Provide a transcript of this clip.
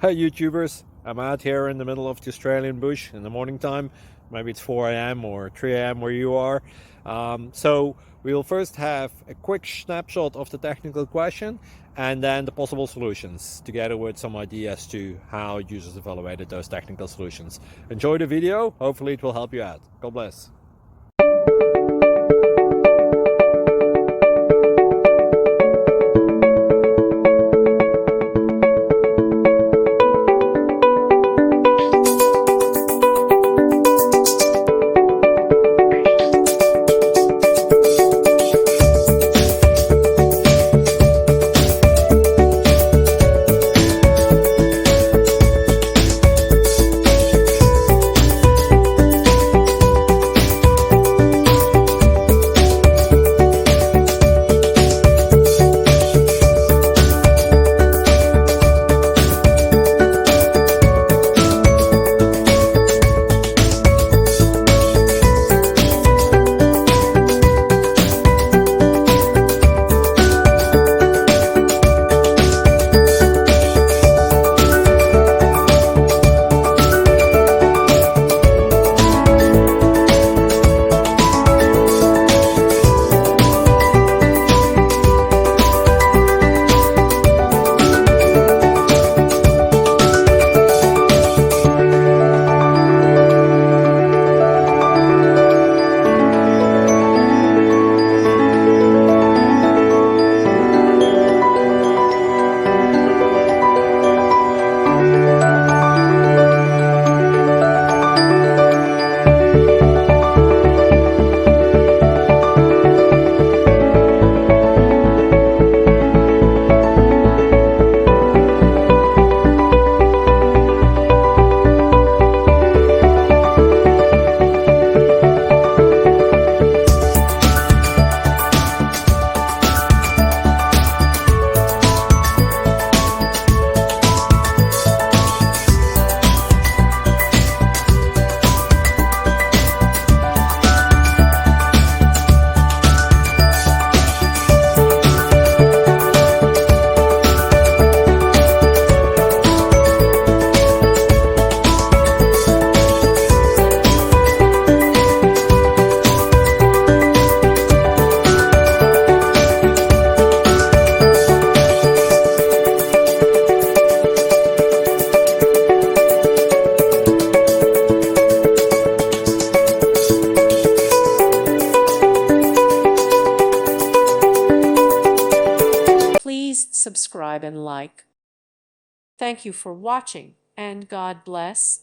Hey YouTubers, I'm out here in the middle of the Australian bush in the morning time. Maybe it's 4 a.m. or 3 a.m. where you are. So we'll first have a quick snapshot of the technical question and then the possible solutions, together with some ideas to how users evaluated those technical solutions. Enjoy the video, hopefully it will help you out. God bless. Please subscribe and like. Thank you for watching, and God bless.